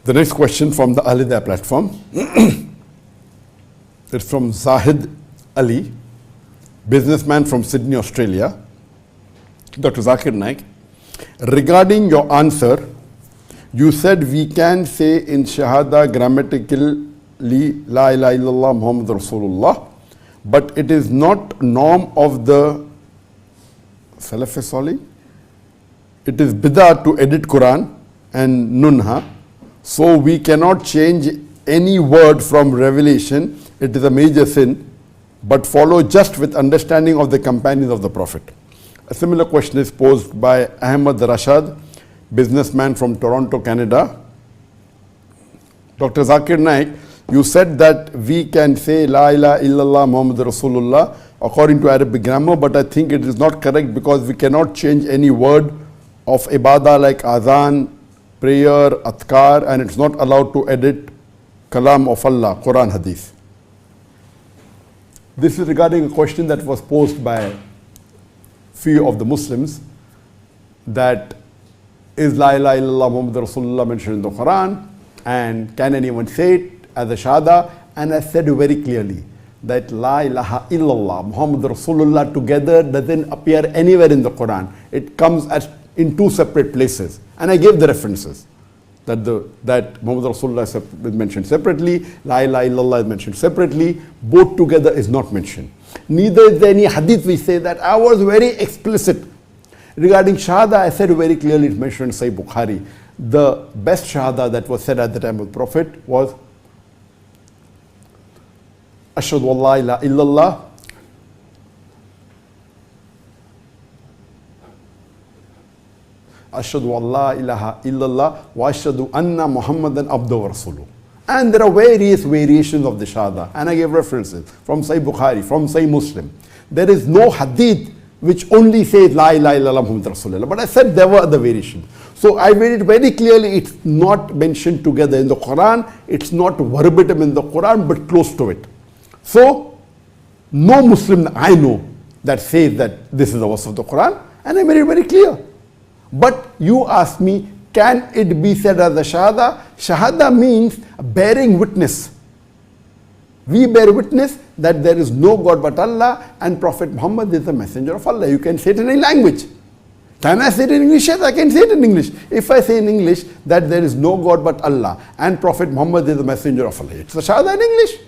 The next question from the Alida platform. It's from Zahid Ali, businessman from Sydney, Australia. Dr. Zakir Naik, regarding your answer, you said we can say in Shahada grammatically La ilaha illallah Muhammad Rasulullah, but it is not norm of the Salaf Salih. It is bid'ah to edit Quran and Nunha, so we cannot change any word from Revelation. It is a major sin, but follow just with understanding of the companions of the Prophet. A similar question is posed by Ahmad Rashad, businessman from Toronto, Canada. Dr. Zakir Naik, you said that we can say La ilaha illallah Muhammad Rasulullah according to Arabic grammar, but I think it is not correct because we cannot change any word of ibadah like adhan, prayer, adhkar, and it's not allowed to edit kalam of Allah, Quran, hadith. This is regarding a question that was posed by few of the Muslims, that is La ilaha illallah Muhammad Rasulullah mentioned in the Quran, and can anyone say it as a shahada? And I said very clearly that La ilaha illallah Muhammad Rasulullah together doesn't appear anywhere in the Quran. It comes as in two separate places, and I gave the references that Muhammad Rasulullah is mentioned separately, La ilaha illallah is mentioned separately, both together is not mentioned. Neither is there any hadith which say that. I was very explicit regarding shahada. I said very clearly, it's mentioned in Sahih Bukhari. The best shahada that was said at the time of the Prophet was Ashhadu an la ilaha illallah Ashhadu an la ilaha illallah wa ashhadu anna Muhammadan abduhu wa rasuluh. And there are various variations of the shahada, and I gave references from Sahih Bukhari, from Sahih Muslim. There is no hadith which only says La ilaha illallah Muhammad Rasulullah, but I said there were other variations. So I made it very clearly, it's not mentioned together in the Quran, it's not verbatim in the Quran, but close to it. So no Muslim I know that says that this is the verse of the Quran, and I made it very clear. But you ask me, can it be said as a shahada? Shahada means bearing witness. We bear witness that there is no God but Allah, and Prophet Muhammad is the messenger of Allah. You can say it in any language. Can I say it in English? Yes, I can say it in English. If I say in English that there is no God but Allah and Prophet Muhammad is the messenger of Allah, it's a shahada in English.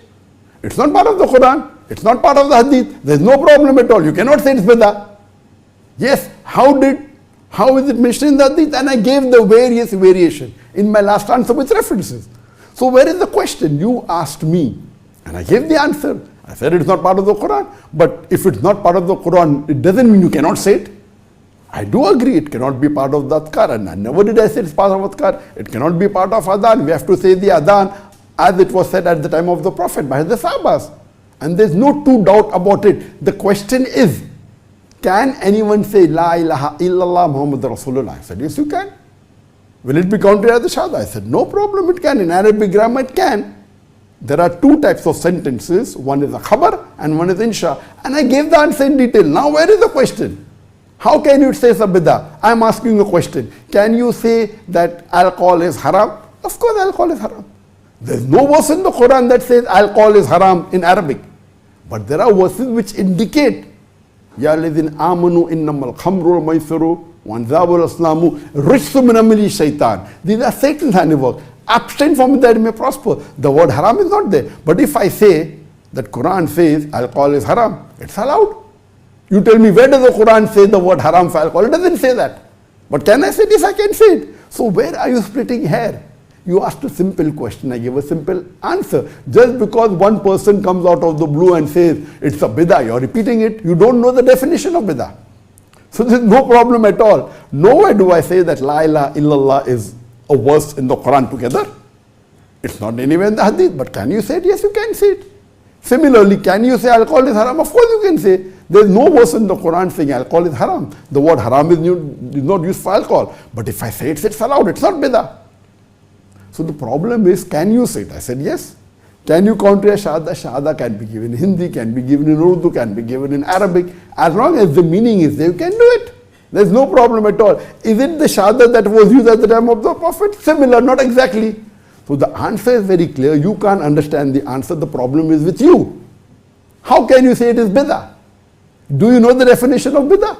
It's not part of the Quran. It's not part of the hadith. There's no problem at all. You cannot say it's bid'ah. Yes, how is it mentioned in the hadith? And I gave the various variation in my last answer with references. So where is the question? You asked me and I gave the answer. I said it's not part of the Quran. But if it's not part of the Quran, it doesn't mean you cannot say it. I do agree it cannot be part of the adhkar, and I never did I say it's part of adhkar. It cannot be part of adhan. We have to say the adhan as it was said at the time of the Prophet by the Sahabas. And there's no two doubt about it. The question is, can anyone say La ilaha illallah Muhammad Rasulullah? I said, yes, you can. Will it be counted as the shahada? I said, no problem, it can. In Arabic grammar, it can. There are two types of sentences. One is a khabar and one is insha. And I gave the answer in detail. Now, where is the question? How can you say it's a bid'ah? I'm asking you a question. Can you say that alcohol is haram? Of course, alcohol is haram. There's no verse in the Quran that says alcohol is haram in Arabic. But there are verses which indicate Ya ladhina amanu innamal khamru wal maisiru wa anzabu wal aslamu rijsun min amali shaitan. These are Satan's handiwork. Abstain from it that it may prosper. The word haram is not there. But if I say that Quran says alcohol is haram, it's allowed. You tell me, where does the Quran say the word haram for alcohol? It doesn't say that. But can I say this? I can say it. So where are you splitting hair? You asked a simple question, I gave a simple answer. Just because one person comes out of the blue and says it's a bid'ah, you're repeating it, you don't know the definition of bid'ah. So there's no problem at all. Nowhere do I say that La ilaha illallah is a verse in the Quran together. It's not anywhere in the hadith, but can you say it? Yes, you can say it. Similarly, can you say alcohol is haram? Of course you can say. There's no verse in the Quran saying alcohol is haram. The word haram is not used for alcohol. But if I say it, it's allowed. It's not bid'ah. So the problem is, can you say it? I said yes. Can you counter a shahada? Shahada can be given in Hindi, can be given in Urdu, can be given in Arabic. As long as the meaning is there, you can do it. There's no problem at all. Is it the shahada that was used at the time of the Prophet? Similar, not exactly. So the answer is very clear. You can't understand the answer. The problem is with you. How can you say it is bid'ah? Do you know the definition of bid'ah?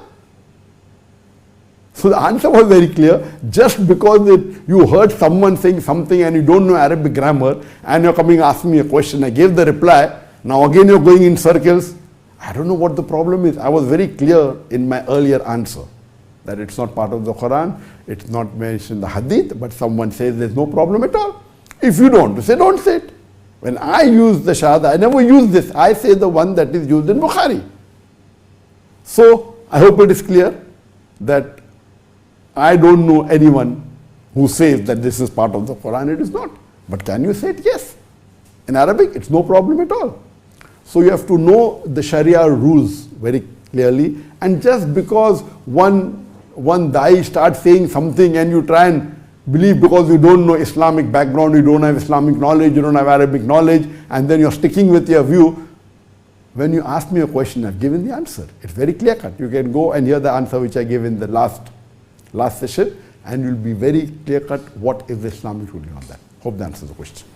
So the answer was very clear. Just because you heard someone saying something and you don't know Arabic grammar and you're coming asking me a question, I gave the reply. Now again you're going in circles. I don't know what the problem is. I was very clear in my earlier answer that it's not part of the Quran, it's not mentioned in the Hadith, but someone says there's no problem at all. If you don't say it. When I use the Shahada, I never use this. I say the one that is used in Bukhari. So I hope it is clear that I don't know anyone who says that this is part of the Quran. It is not. But can you say it? Yes. In Arabic, it's no problem at all. So you have to know the Sharia rules very clearly. And just because one da'i starts saying something and you try and believe because you don't know Islamic background, you don't have Islamic knowledge, you don't have Arabic knowledge, and then you're sticking with your view. When you ask me a question, I've given the answer. It's very clear cut. You can go and hear the answer which I gave in the last session, and you'll be very clear cut what is the Islamic ruling on that. Hope that answers the question.